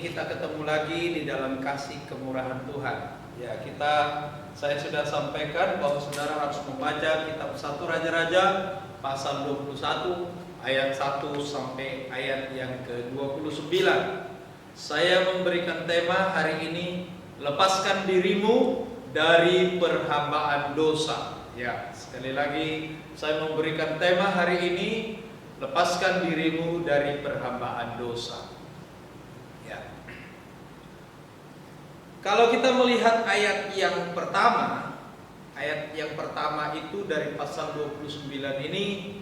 kita ketemu lagi di dalam kasih kemurahan Tuhan. Ya, saya sudah sampaikan bahwa saudara harus membaca kitab 1 Raja-Raja pasal 21 ayat 1 sampai ayat yang ke-29. Saya memberikan tema hari ini, lepaskan dirimu dari perhambaan dosa. Ya, sekali lagi saya memberikan tema hari ini, lepaskan dirimu dari perhambaan dosa. Ya. Kalau kita melihat ayat yang pertama itu dari pasal 29 ini,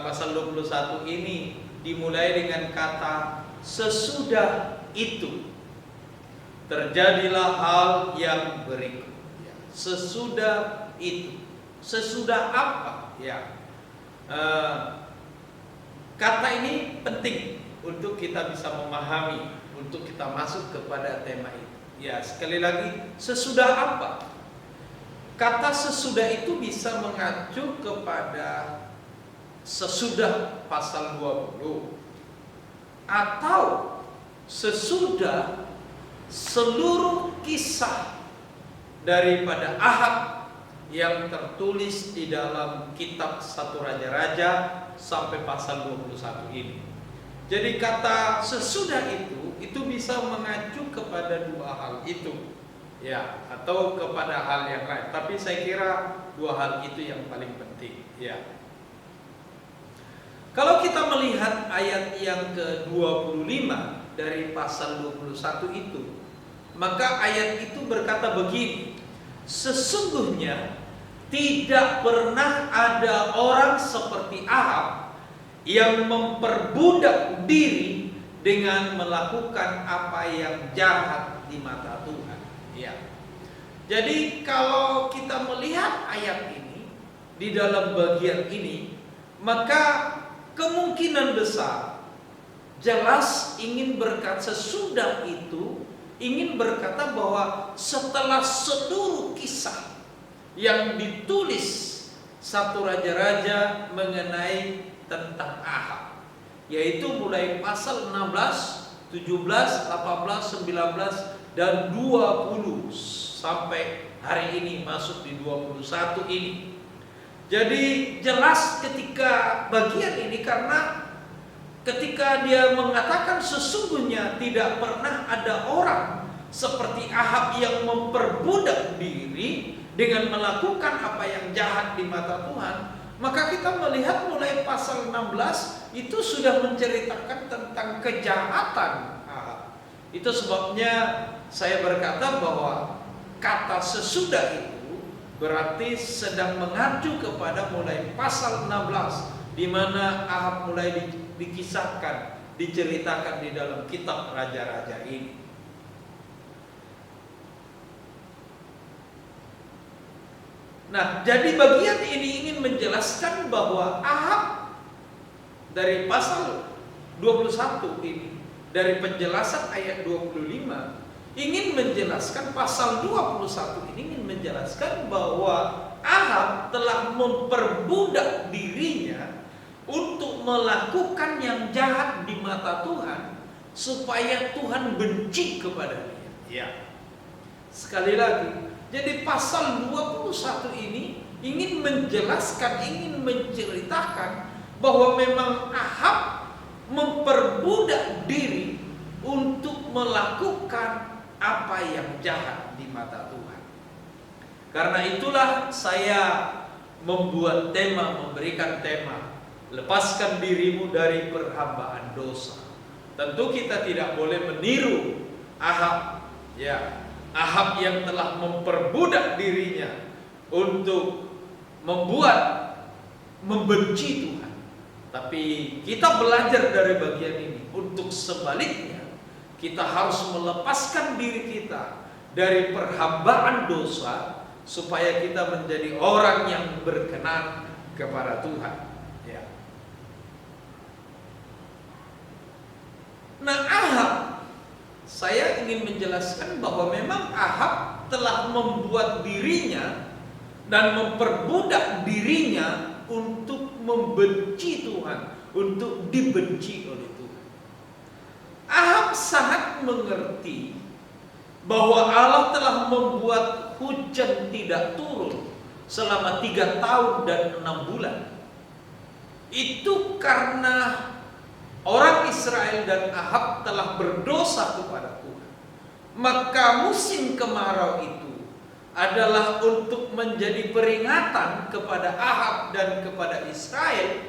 pasal 21 ini dimulai dengan kata sesudah itu terjadilah hal yang berikut. Sesudah itu, sesudah apa? Ya, kata ini penting untuk kita bisa memahami, untuk kita masuk kepada tema ini. Ya, sekali lagi, sesudah apa? Kata sesudah itu bisa mengacu kepada sesudah pasal 20 atau sesudah seluruh kisah daripada Ahab yang tertulis di dalam kitab 1 Raja-Raja sampai pasal 21 ini. Jadi kata sesudah itu bisa mengacu kepada dua hal itu, ya, atau kepada hal yang lain. Tapi saya kira dua hal itu yang paling penting, ya. Kalau kita melihat ayat yang ke-25 dari pasal 21 itu, maka ayat itu berkata begini, sesungguhnya tidak pernah ada orang seperti Ahab yang memperbudak diri dengan melakukan apa yang jahat di mata Tuhan. Ya. Jadi kalau kita melihat ayat ini di dalam bagian ini, maka kemungkinan besar jelas ingin berkata sesudah itu ingin berkata bahwa setelah seluruh kisah yang ditulis 1 Raja-Raja mengenai tentang Ahab, yaitu mulai pasal 16, 17, 18, 19 dan 20 sampai hari ini masuk di 21 ini. Jadi jelas ketika bagian ini, karena ketika dia mengatakan sesungguhnya tidak pernah ada orang seperti Ahab yang memperbudak diri dengan melakukan apa yang jahat di mata Tuhan, maka kita melihat mulai pasal 16 itu sudah menceritakan tentang kejahatan Ahab. Itu sebabnya saya berkata bahwa kata sesudah itu berarti sedang mengacu kepada mulai pasal 16 di mana Ahab mulai dikisahkan, diceritakan di dalam kitab Raja-Raja ini. Nah, jadi bagian ini ingin menjelaskan bahwa Ahab dari pasal 21 ini, dari penjelasan ayat 25, ingin menjelaskan pasal 21 ini ingin menjelaskan bahwa Ahab telah memperbudak dirinya untuk melakukan yang jahat di mata Tuhan supaya Tuhan benci kepada dia. Ya. Sekali lagi, jadi pasal 21 ini ingin menjelaskan, ingin menceritakan bahwa memang Ahab memperbudak diri untuk melakukan apa yang jahat di mata Tuhan. Karena itulah saya membuat tema, memberikan tema, lepaskan dirimu dari perhambaan dosa. Tentu kita tidak boleh meniru Ahab, ya. Ahab yang telah memperbudak dirinya untuk membenci Tuhan. Tapi kita belajar dari bagian ini untuk sebaliknya, kita harus melepaskan diri kita dari perhambaan dosa supaya kita menjadi orang yang berkenan kepada Tuhan. Ya. Nah, Ahab, saya ingin menjelaskan bahwa memang Ahab telah membuat dirinya dan memperbudak dirinya untuk membenci Tuhan, untuk dibenci oleh Tuhan. Ahab sangat mengerti bahwa Allah telah membuat hujan tidak turun selama 3 tahun dan 6 bulan, itu karena orang Israel dan Ahab telah berdosa kepada Tuhan. Maka musim kemarau itu adalah untuk menjadi peringatan kepada Ahab dan kepada Israel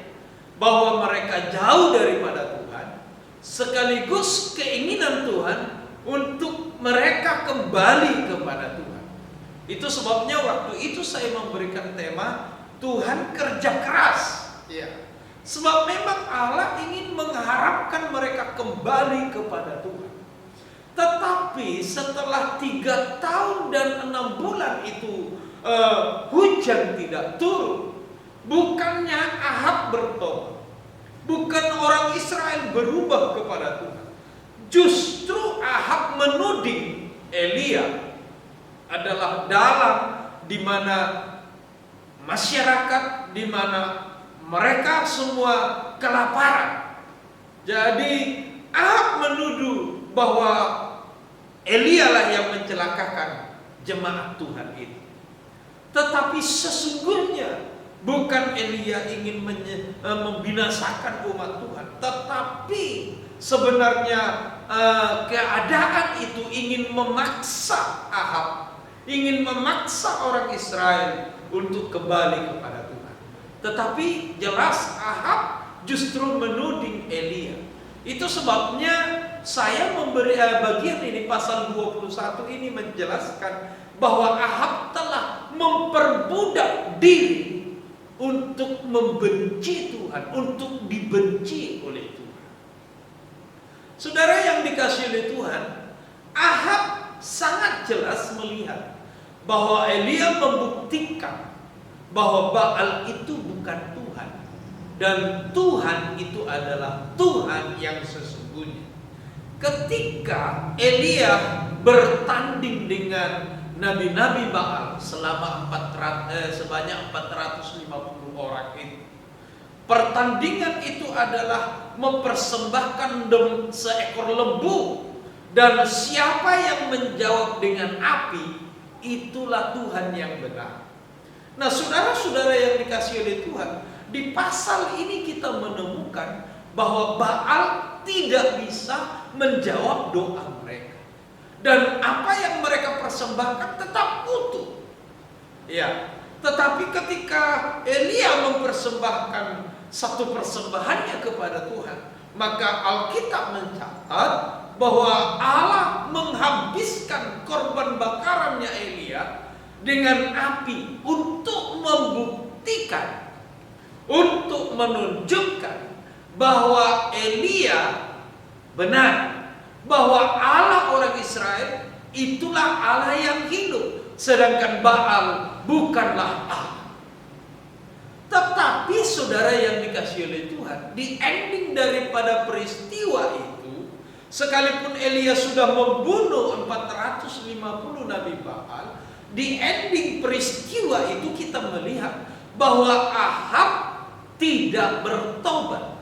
bahwa mereka jauh daripada Tuhan, sekaligus keinginan Tuhan untuk mereka kembali kepada Tuhan. Itu sebabnya waktu itu saya memberikan tema Tuhan kerja keras. Ya. Sebab memang Allah ingin mengharapkan mereka kembali kepada Tuhan. Tetapi setelah 3 tahun dan 6 bulan itu hujan tidak turun, bukannya Ahab bertobat, bukan orang Israel berubah kepada Tuhan. Justru Ahab menuding Elia adalah dalang di mana masyarakat, di mana mereka semua kelaparan. Jadi Ahab menuduh bahwa Elia lah yang mencelakakan jemaat Tuhan itu. Tetapi sesungguhnya bukan Elia ingin membinasakan umat Tuhan, tetapi sebenarnya keadaan itu ingin memaksa Ahab, ingin memaksa orang Israel untuk kembali kepada Tuhan. Tetapi jelas Ahab justru menuding Elia. Itu sebabnya saya memberi bagian ini, pasal 21 ini menjelaskan bahwa Ahab telah memperbudak diri untuk membenci Tuhan, untuk dibenci oleh Tuhan. Saudara yang dikasihi oleh Tuhan, Ahab sangat jelas melihat bahwa Elia membuktikan bahwa Baal itu bukan Tuhan, dan Tuhan itu adalah Tuhan yang sesungguhnya. Ketika Elia bertanding dengan nabi-nabi Baal selama sebanyak 450 orang itu, pertandingan itu adalah mempersembahkan seekor lembu, dan siapa yang menjawab dengan api, itulah Tuhan yang benar. Nah, saudara-saudara yang dikasihi oleh Tuhan, di pasal ini kita menemukan bahwa Baal tidak bisa menjawab doa mereka, dan apa yang mereka persembahkan tetap utuh. Ya, tetapi ketika Elia mempersembahkan satu persembahannya kepada Tuhan, maka Alkitab mencatat bahwa Allah menghabiskan korban bakarannya Elia dengan api untuk membuktikan, untuk menunjukkan bahwa Elia benar, bahwa Allah orang Israel itulah Allah yang hidup, sedangkan Baal bukanlah Allah. Tetapi saudara yang dikasihi oleh Tuhan, di ending daripada peristiwa itu, sekalipun Elia sudah membunuh 450 Nabi Baal, di ending peristiwa itu kita melihat bahwa Ahab tidak bertobat.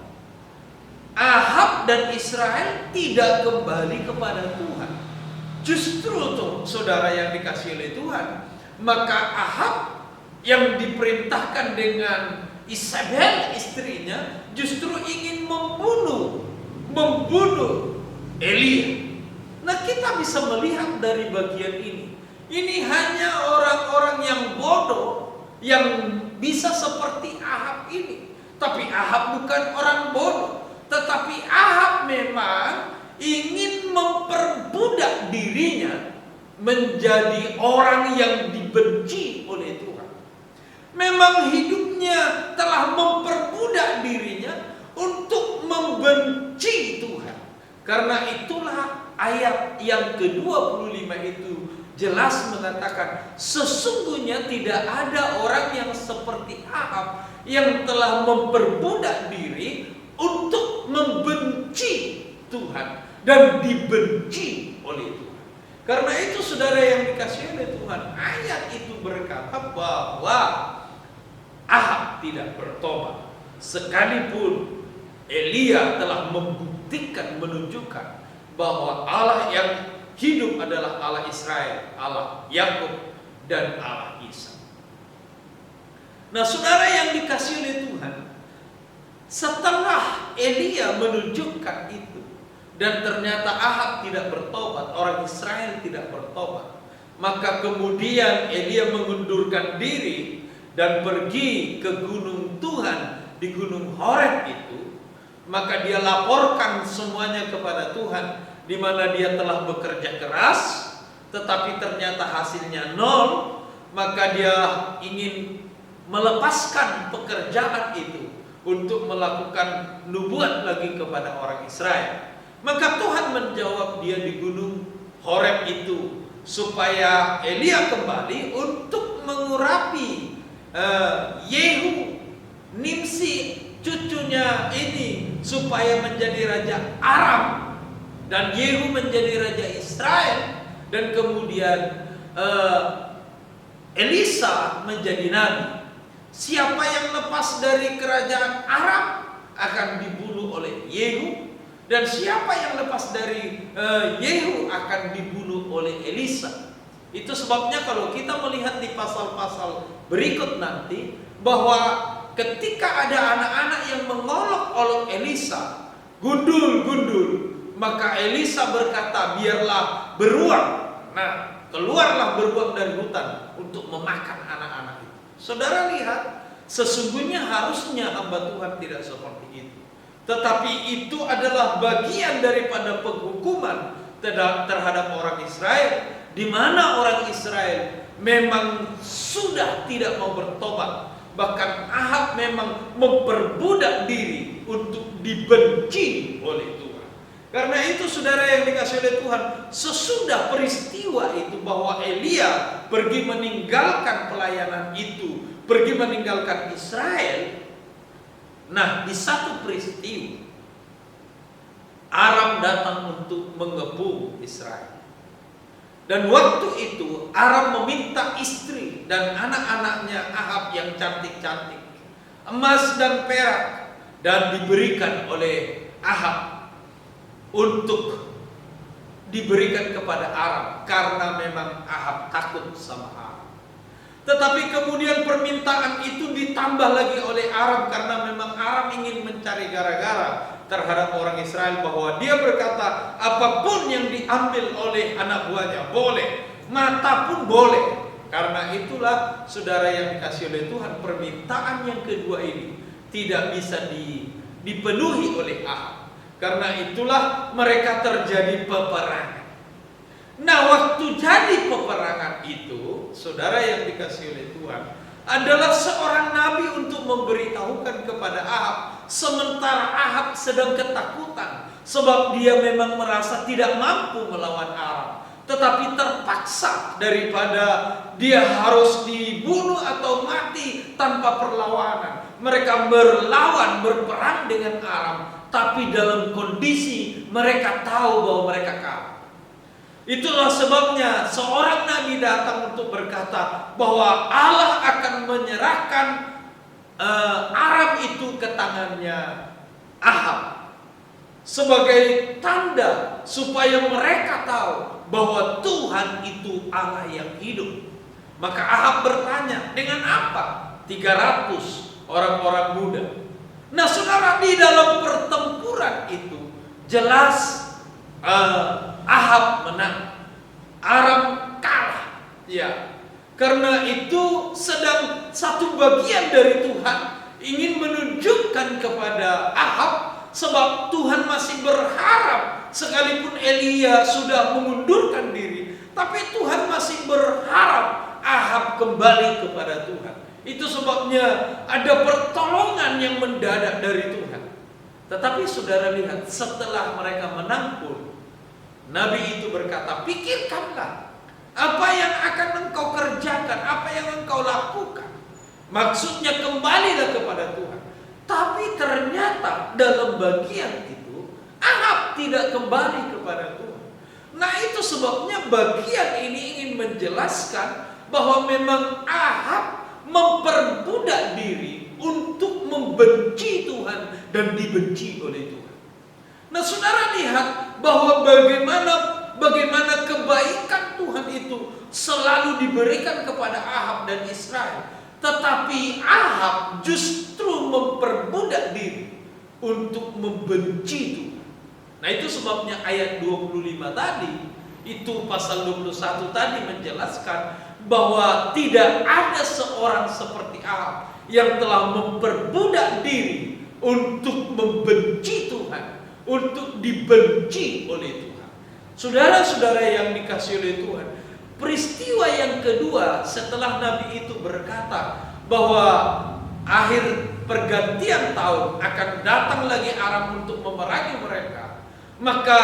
Ahab dan Israel tidak kembali kepada Tuhan. Justru tuh saudara yang dikasihi oleh Tuhan, maka Ahab yang diperintahkan dengan Isabel istrinya justru ingin membunuh Elia. Nah, kita bisa melihat dari bagian ini hanya orang-orang yang bodoh yang bisa seperti Ahab ini. Tapi Ahab bukan orang bodoh, tetapi Ahab memang ingin memperbudak dirinya menjadi orang yang dibenci oleh Tuhan. Memang hidupnya telah memperbudak dirinya untuk membenci Tuhan. Karena itulah ayat yang ke-25 itu jelas mengatakan, sesungguhnya tidak ada orang yang seperti Ahab yang telah memperbudak diri untuk membenci Tuhan dan dibenci oleh Tuhan. Karena itu saudara yang dikasihi oleh Tuhan, ayat itu berkata bahwa Ahab tidak bertobat, sekalipun Elia telah membuktikan, menunjukkan bahwa Allah yang hidup adalah Allah Israel, Allah Yakub, dan Allah Isa. Nah, saudara yang dikasihi oleh Tuhan, setelah Elia menunjukkan itu, dan ternyata Ahab tidak bertobat, orang Israel tidak bertobat, maka kemudian Elia mengundurkan diri dan pergi ke gunung Tuhan di gunung Horeb itu. Maka dia laporkan semuanya kepada Tuhan, di mana dia telah bekerja keras, tetapi ternyata hasilnya nol. Maka dia ingin melepaskan pekerjaan itu untuk melakukan nubuat lagi kepada orang Israel. Maka Tuhan menjawab dia di gunung Horeb itu, supaya Elia kembali untuk mengurapi Yehu, Nimsi, cucunya ini, supaya menjadi raja Aram, dan Yehu menjadi raja Israel, dan kemudian Elisa menjadi nabi. Siapa yang lepas dari kerajaan Aram akan dibunuh oleh Yehu, dan siapa yang lepas dari Yehu akan dibunuh oleh Elisa. Itu sebabnya kalau kita melihat di pasal-pasal berikut nanti, bahwa ketika ada anak-anak yang mengolok-olok Elisa, gundul-gundul, maka Elisa berkata, biarlah beruang. Nah, keluarlah beruang dari hutan untuk memakan anak-anak itu. Saudara lihat, sesungguhnya harusnya hamba Tuhan tidak seperti itu. Tetapi itu adalah bagian daripada penghukuman terhadap orang Israel, di mana orang Israel memang sudah tidak mau bertobat. Bahkan Ahab memang memperbudak diri untuk dibenci oleh Tuhan. Karena itu saudara yang dikasihi oleh Tuhan, sesudah peristiwa itu bahwa Elia pergi meninggalkan pelayanan itu, pergi meninggalkan Israel. Nah, di satu peristiwa Aram datang untuk mengepung Israel. Dan waktu itu Aram meminta istri dan anak-anaknya Ahab yang cantik-cantik, emas dan perak, dan diberikan oleh Ahab untuk diberikan kepada Aram, karena memang Ahab takut sama Aram. Tetapi kemudian permintaan itu ditambah lagi oleh Aram, karena memang Aram ingin mencari gara-gara terhadap orang Israel, bahwa dia berkata, apapun yang diambil oleh anak buahnya boleh, mata pun boleh. Karena itulah saudara yang dikasihi oleh Tuhan, permintaan yang kedua ini tidak bisa dipenuhi oleh Ahab. Karena itulah mereka terjadi peperangan. Nah, waktu jadi peperangan itu, saudara yang dikasihi oleh Tuhan, adalah seorang nabi untuk memberitahukan kepada Ahab, sementara Ahab sedang ketakutan, sebab dia memang merasa tidak mampu melawan Aram, tetapi terpaksa daripada dia harus dibunuh atau mati tanpa perlawanan. Mereka berperang dengan Aram, tapi dalam kondisi mereka tahu bahwa mereka kalah. Itulah sebabnya seorang nabi datang untuk berkata bahwa Allah akan menyerahkan Aram itu ke tangannya Ahab, sebagai tanda supaya mereka tahu bahwa Tuhan itu Allah yang hidup. Maka Ahab bertanya, dengan apa? 300 orang-orang muda. Nah, saudara, di dalam pertempuran itu jelas Ahab menang, Aram kalah. Ya, karena itu sedang satu bagian dari Tuhan ingin menunjukkan kepada Ahab, sebab Tuhan masih berharap, sekalipun Elia sudah mengundurkan diri, tapi Tuhan masih berharap Ahab kembali kepada Tuhan. Itu sebabnya ada pertolongan yang mendadak dari Tuhan. Tetapi saudara lihat, setelah mereka menang pun, nabi itu berkata, pikirkanlah apa yang akan engkau kerjakan, apa yang engkau lakukan. Maksudnya kembalilah kepada Tuhan. Tapi ternyata dalam bagian itu Ahab tidak kembali kepada Tuhan. Nah, itu sebabnya bagian ini ingin menjelaskan bahwa memang Ahab memperbudak diri untuk membenci Tuhan dan dibenci oleh Tuhan. Nah, saudara lihat bahwa bagaimana kebaikan Tuhan itu selalu diberikan kepada Ahab dan Israel. Tetapi Ahab justru memperbudak diri untuk membenci Tuhan. Nah, itu sebabnya ayat 25 tadi, itu pasal 21 tadi menjelaskan bahwa tidak ada seorang seperti Ahab yang telah memperbudak diri untuk membenci Tuhan, untuk dibenci oleh Tuhan. Saudara-saudara yang dikasihi oleh Tuhan, peristiwa yang kedua setelah Nabi itu berkata bahwa akhir pergantian tahun akan datang lagi Aram untuk memerangi mereka, maka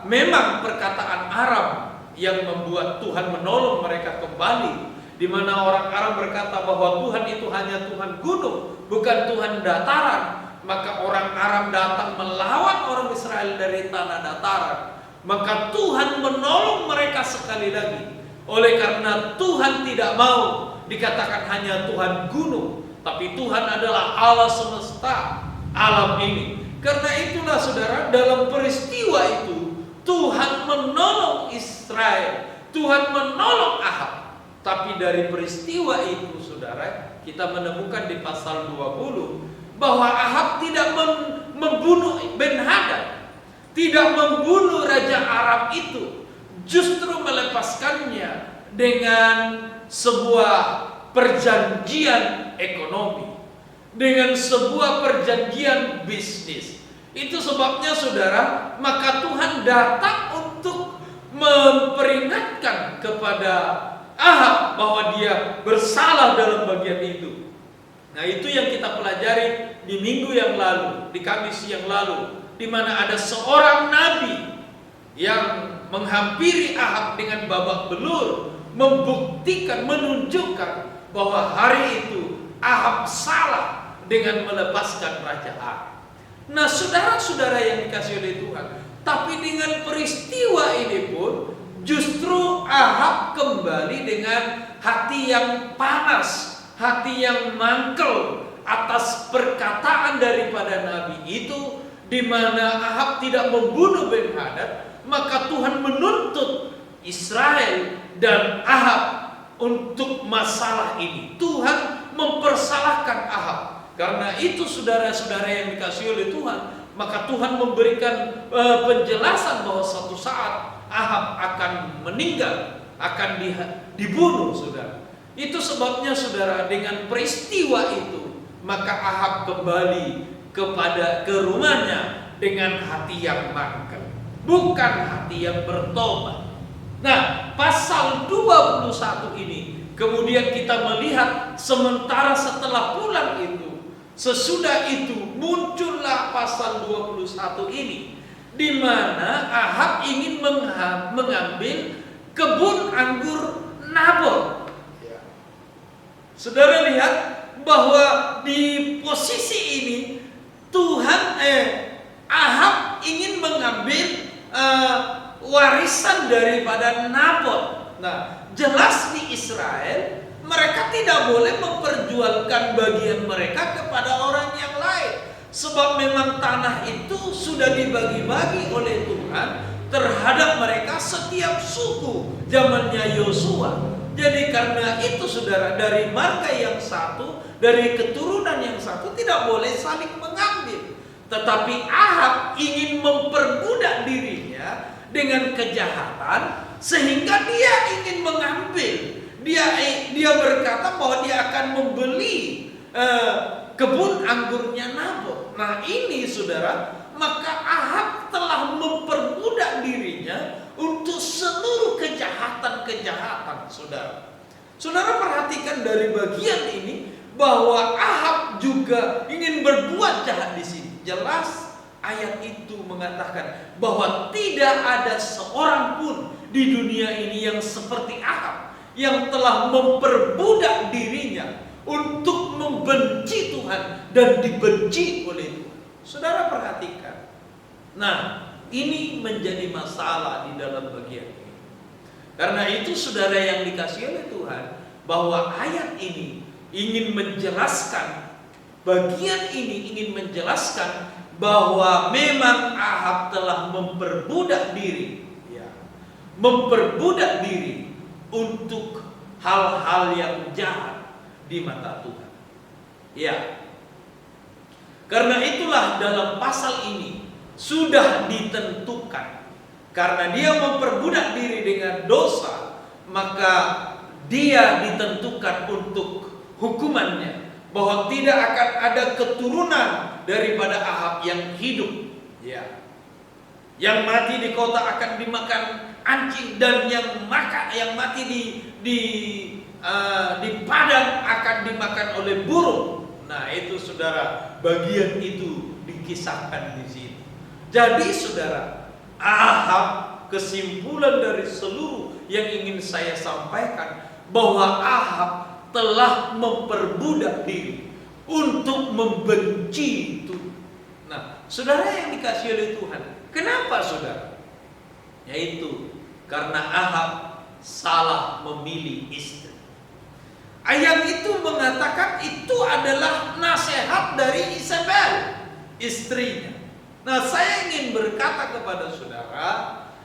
memang perkataan Aram yang membuat Tuhan menolong mereka kembali, di mana orang Aram berkata bahwa Tuhan itu hanya Tuhan gunung, bukan Tuhan dataran. Maka orang Aram datang melawan orang Israel dari tanah dataran. Maka Tuhan menolong mereka sekali lagi. Oleh karena Tuhan tidak mau dikatakan hanya Tuhan gunung, tapi Tuhan adalah Allah semesta alam ini. Karena itulah saudara, dalam peristiwa itu Tuhan menolong Israel, Tuhan menolong Ahab. Tapi dari peristiwa itu saudara, kita menemukan di pasal 20 bahwa Ahab tidak membunuh Ben-Hadad, tidak membunuh Raja Aram itu, justru melepaskannya dengan sebuah perjanjian ekonomi, dengan sebuah perjanjian bisnis. Itu sebabnya saudara, maka Tuhan datang untuk memperingatkan kepada Ahab bahwa dia bersalah dalam bagian itu. Nah, itu yang kita pelajari di minggu yang lalu, di Kamis yang lalu, di mana ada seorang nabi yang menghampiri Ahab dengan babak belur, membuktikan, menunjukkan bahwa hari itu Ahab salah dengan melepaskan Raja Aram. Nah, saudara-saudara yang dikasihi oleh Tuhan, tapi dengan peristiwa ini pun justru Ahab kembali dengan hati yang panas, hati yang mangkel atas perkataan daripada nabi itu, di mana Ahab tidak membunuh Ben-Hadad. Maka Tuhan menuntut Israel dan Ahab untuk masalah ini. Tuhan mempersalahkan Ahab. Karena itu saudara-saudara yang dikasihi oleh Tuhan, maka Tuhan memberikan penjelasan bahwa suatu saat Ahab akan meninggal, akan dibunuh, saudara. Itu sebabnya saudara, dengan peristiwa itu maka Ahab kembali ke rumahnya dengan hati yang mangkel, bukan hati yang bertobat. Nah, pasal 21 ini kemudian kita melihat sementara setelah pulang itu, sesudah itu muncullah pasal 21 ini, di mana Ahab ingin mengambil kebun anggur Nabot. Saudara lihat bahwa di posisi ini Ahab ingin mengambil warisan daripada Nabot. Nah, jelas di Israel mereka tidak boleh memperjualkan bagian mereka kepada orang yang lain, sebab memang tanah itu sudah dibagi-bagi oleh Tuhan terhadap mereka setiap suku zamannya Yosua. Jadi karena itu saudara, dari marga yang satu, dari keturunan yang satu tidak boleh saling mengambil. Tetapi Ahab ingin memperbudak dirinya dengan kejahatan, sehingga dia ingin mengambil. Dia berkata bahwa dia akan membeli kebun anggurnya Nabot. Nah, ini saudara, maka Ahab telah memperbudak dirinya untuk seluruh kejahatan-kejahatan, saudara. Saudara perhatikan dari bagian ini bahwa Ahab juga ingin berbuat jahat di sini. Jelas ayat itu mengatakan bahwa tidak ada seorang pun di dunia ini yang seperti Ahab, yang telah memperbudak dirinya untuk membenci Tuhan dan dibenci oleh Tuhan. Saudara perhatikan. Nah, ini menjadi masalah di dalam bagian ini. Karena itu saudara yang dikasihi oleh Tuhan, bahwa ayat ini ingin menjelaskan, bagian ini ingin menjelaskan bahwa memang Ahab telah memperbudak diri, ya, memperbudak diri untuk hal-hal yang jahat di mata Tuhan. Ya, karena itulah dalam pasal ini sudah ditentukan, karena dia memperbudak diri dengan dosa, maka dia ditentukan untuk hukumannya, bahwa tidak akan ada keturunan daripada Ahab yang hidup, ya. Yang mati di kota akan dimakan anjing, dan yang mati di padang akan dimakan oleh burung. Nah, itu saudara, bagian itu dikisahkan di sini. Jadi saudara, Ahab, kesimpulan dari seluruh yang ingin saya sampaikan, bahwa Ahab telah memperbudak diri untuk membenci Tuhan. Nah, saudara yang dikasihi oleh Tuhan, kenapa saudara? Yaitu karena Ahab salah memilih istri. Ayat itu mengatakan itu adalah nasihat dari Isabel, istrinya. Nah, saya ingin berkata kepada saudara,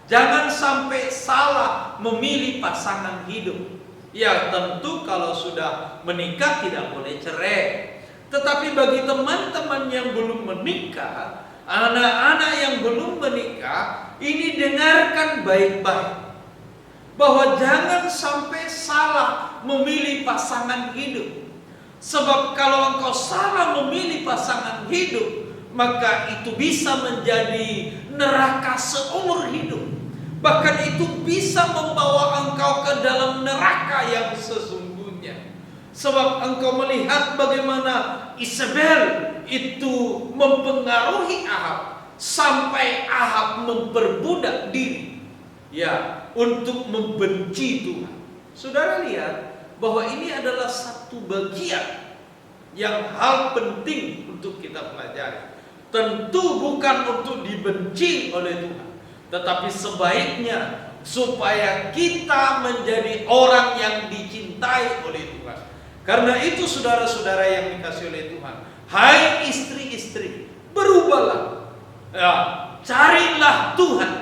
jangan sampai salah memilih pasangan hidup. Ya, tentu kalau sudah menikah tidak boleh cerai. Tetapi bagi teman-teman yang belum menikah, anak-anak yang belum menikah, ini dengarkan baik-baik, bahwa jangan sampai salah memilih pasangan hidup. Sebab kalau engkau salah memilih pasangan hidup, maka itu bisa menjadi neraka seumur hidup. Bahkan itu bisa membawa engkau ke dalam neraka yang sesungguhnya. Sebab engkau melihat bagaimana Isabel itu mempengaruhi Ahab, sampai Ahab memperbudak diri, ya, untuk membenci Tuhan. Saudara lihat bahwa ini adalah satu bagian yang hal penting untuk kita pelajari. Tentu bukan untuk dibenci oleh Tuhan, tetapi sebaiknya supaya kita menjadi orang yang dicintai oleh Tuhan. Karena itu saudara-saudara yang dikasihi oleh Tuhan, hai istri-istri, berubahlah, ya, carilah Tuhan.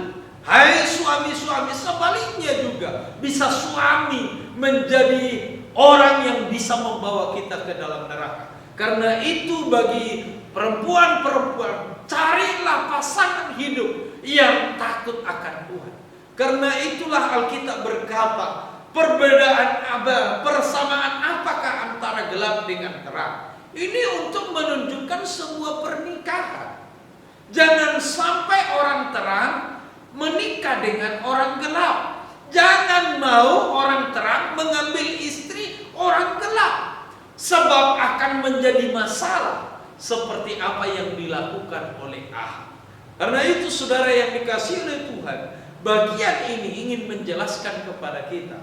Hai suami-suami, sebaliknya juga bisa suami menjadi orang yang bisa membawa kita ke dalam neraka. Karena itu bagi perempuan-perempuan, carilah pasangan hidup yang takut akan Tuhan. Karena itulah Alkitab berkata, persamaan apakah antara gelap dengan terang? Ini untuk menunjukkan sebuah pernikahan. Jangan sampai orang terang menikah dengan orang gelap. Jangan mau orang terang mengambil istri orang gelap, sebab akan menjadi masalah seperti apa yang dilakukan oleh Ahab. Karena itu saudara yang dikasihi oleh Tuhan, bagian ini ingin menjelaskan kepada kita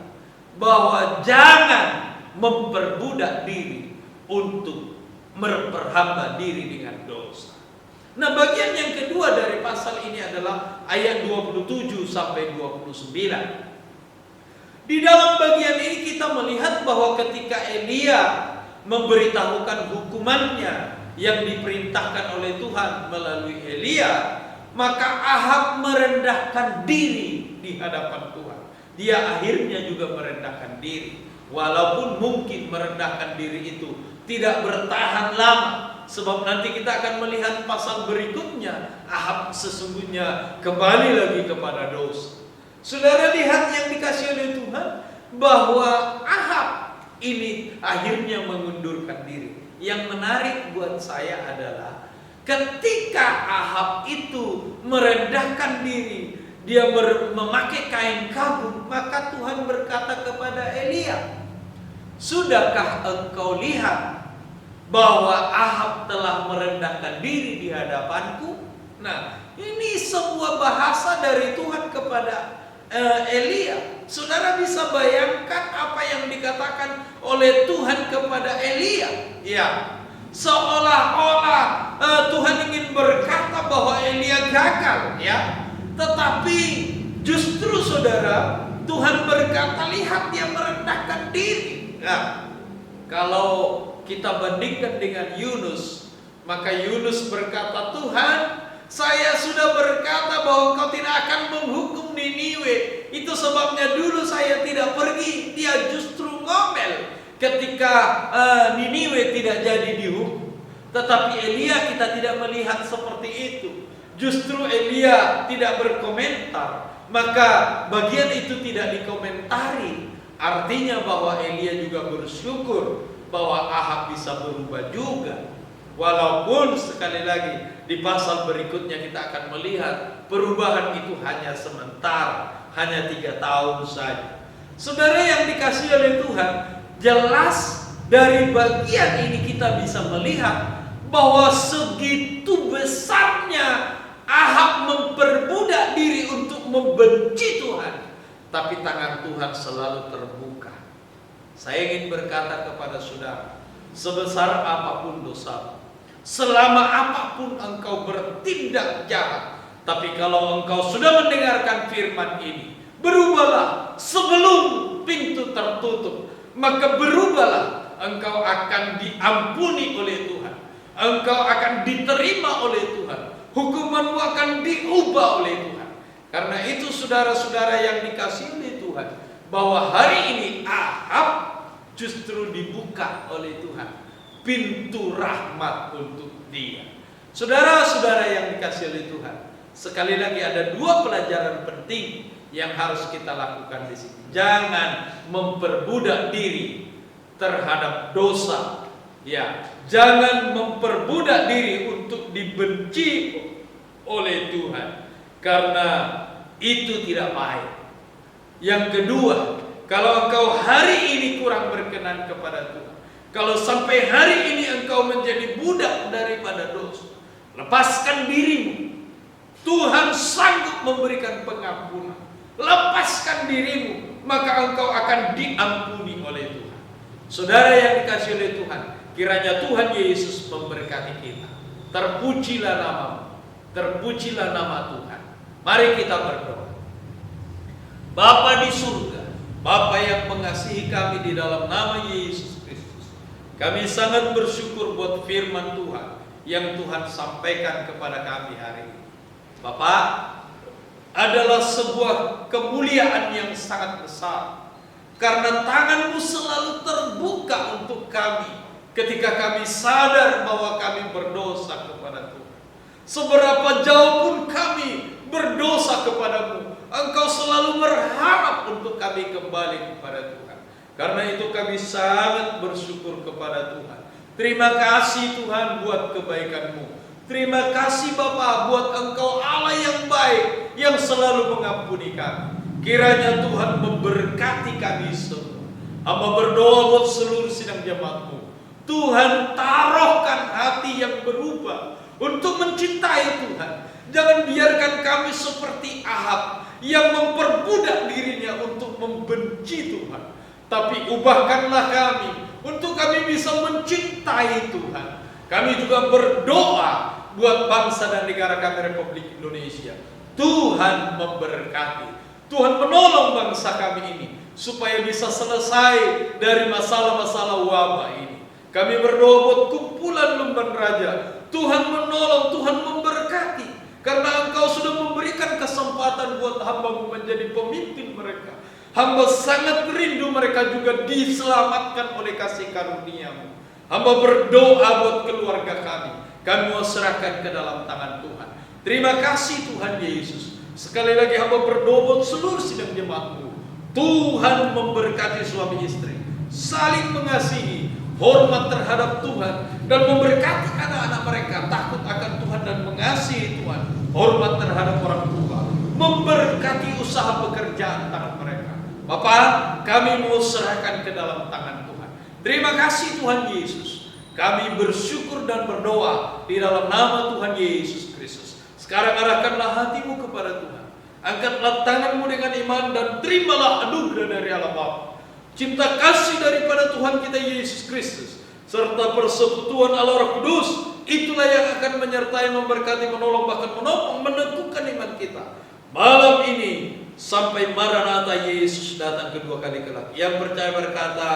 bahwa jangan memperbudak diri untuk memperhamba diri dengan dosa. Nah, bagian yang kedua dari pasal ini adalah ayat 27 sampai 29. Di dalam bagian ini kita melihat bahwa ketika Elia memberitahukan hukumannya yang diperintahkan oleh Tuhan melalui Elia, maka Ahab merendahkan diri di hadapan Tuhan. Dia akhirnya juga merendahkan diri, walaupun mungkin merendahkan diri itu tidak bertahan lama. Sebab nanti kita akan melihat pasal berikutnya, Ahab sesungguhnya kembali lagi kepada dosa. Saudara lihat yang dikasihi oleh Tuhan, bahwa Ahab ini akhirnya mengundurkan diri. Yang menarik buat saya adalah ketika Ahab itu merendahkan diri, dia memakai kain kabung, maka Tuhan berkata kepada Elia, sudahkah engkau lihat bahwa Ahab telah merendahkan diri di hadapanku? Nah, ini sebuah bahasa dari Tuhan kepada Elia. Saudara bisa bayangkan apa yang dikatakan oleh Tuhan kepada Elia. Ya, seolah-olah Tuhan ingin berkata bahwa Elia gagal, ya. Tetapi justru saudara, Tuhan berkata, lihat dia merendahkan diri. Nah, kalau kita bandingkan dengan Yunus, Maka Yunus berkata, Tuhan, saya sudah berkata bahwa Engkau tidak akan menghukum Niniwe. Itu sebabnya dulu saya tidak pergi. Dia justru ngomel ketika Niniwe tidak jadi dihukum. Tetapi Elia kita tidak melihat seperti itu. Justru Elia tidak berkomentar. Maka bagian itu tidak dikomentari. Artinya bahwa Elia juga bersyukur bahwa Ahab bisa berubah juga. Walaupun sekali lagi di pasal berikutnya kita akan melihat perubahan itu hanya sementara, hanya 3 tahun saja. Saudara yang dikasihi oleh Tuhan, jelas dari bagian ini kita bisa melihat bahwa segitu besarnya Ahab memperbudak diri untuk membenci Tuhan, tapi tangan Tuhan selalu terbuka. Saya ingin berkata kepada saudara, sebesar apapun dosa, selama apapun engkau bertindak jahat, tapi kalau engkau sudah mendengarkan firman ini, berubahlah sebelum pintu tertutup. Maka berubahlah, engkau akan diampuni oleh Tuhan, engkau akan diterima oleh Tuhan, hukumanmu akan diubah oleh Tuhan. Karena itu saudara-saudara yang dikasihi oleh Tuhan, bahwa hari ini Ahab justru dibuka oleh Tuhan pintu rahmat untuk dia. Saudara-saudara yang dikasihi oleh Tuhan, sekali lagi ada 2 pelajaran penting yang harus kita lakukan di sini. Jangan memperbudak diri terhadap dosa. Ya, jangan memperbudak diri untuk dibenci oleh Tuhan, karena itu tidak baik. Yang kedua, kalau engkau hari ini kurang berkenan kepada Tuhan, kalau sampai hari ini engkau menjadi budak daripada dosa, lepaskan dirimu. Tuhan sanggup memberikan pengampunan. Lepaskan dirimu, maka engkau akan diampuni oleh Tuhan. Saudara yang dikasihi oleh Tuhan, kiranya Tuhan Yesus memberkati kita. Terpujilah namamu, terpujilah nama Tuhan. Mari kita berdoa. Bapa di surga, Bapa yang mengasihi kami di dalam nama Yesus Kristus, kami sangat bersyukur buat firman Tuhan yang Tuhan sampaikan kepada kami hari ini. Bapak, adalah sebuah kemuliaan yang sangat besar, karena tangan-Mu selalu terbuka untuk kami ketika kami sadar bahwa kami berdosa kepada Tuhan. Seberapa jauh pun kami berdosa kepadamu, Engkau selalu berharap untuk kami kembali kepada Tuhan. Karena itu kami sangat bersyukur kepada Tuhan. Terima kasih Tuhan buat kebaikan-Mu. Terima kasih Bapa buat Engkau Allah yang baik, yang selalu mengampuni kami. Kiranya Tuhan memberkati kami semua. Hamba berdoa buat seluruh sidang jemaat-Mu. Tuhan taruhkan hati yang berubah untuk mencintai Tuhan. Jangan biarkan kami seperti Ahab yang memperbudak dirinya untuk membenci Tuhan. Tapi ubahkanlah kami untuk kami bisa mencintai Tuhan. Kami juga berdoa buat bangsa dan negara kami Republik Indonesia. Tuhan memberkati, Tuhan menolong bangsa kami ini supaya bisa selesai dari masalah-masalah wabah ini. Kami berdoa buat kumpulan Lumban Raja. Tuhan menolong, Tuhan memberkati, karena Engkau sudah memberikan kesempatan buat hamba-Mu menjadi pemimpin mereka. Hamba sangat rindu mereka juga diselamatkan oleh kasih karunia-Mu. Hamba berdoa buat keluarga kami. Kami mau serahkan ke dalam tangan Tuhan. Terima kasih Tuhan Yesus. Sekali lagi hamba berdoa buat seluruh sidang jemaat-Mu. Tuhan memberkati suami istri, saling mengasihi, hormat terhadap Tuhan, dan memberkati anak-anak mereka takut akan Tuhan dan mengasihi Tuhan, hormat terhadap orang tua, memberkati usaha pekerjaan tangan mereka. Bapak, kami mau serahkan ke dalam tangan Tuhan. Terima kasih Tuhan Yesus. Kami bersyukur dan berdoa di dalam nama Tuhan Yesus Kristus. Sekarang arahkanlah hatimu kepada Tuhan. Angkatlah tanganmu dengan iman dan terimalah anugerah dari Allah Bapa, cinta kasih daripada Tuhan kita Yesus Kristus, serta persekutuan Allah Roh Kudus. Itulah yang akan menyertai, memberkati, menolong, bahkan menopang, meneguhkan iman kita malam ini sampai Maranatha Yesus datang kedua kali kelak. Yang percaya berkata,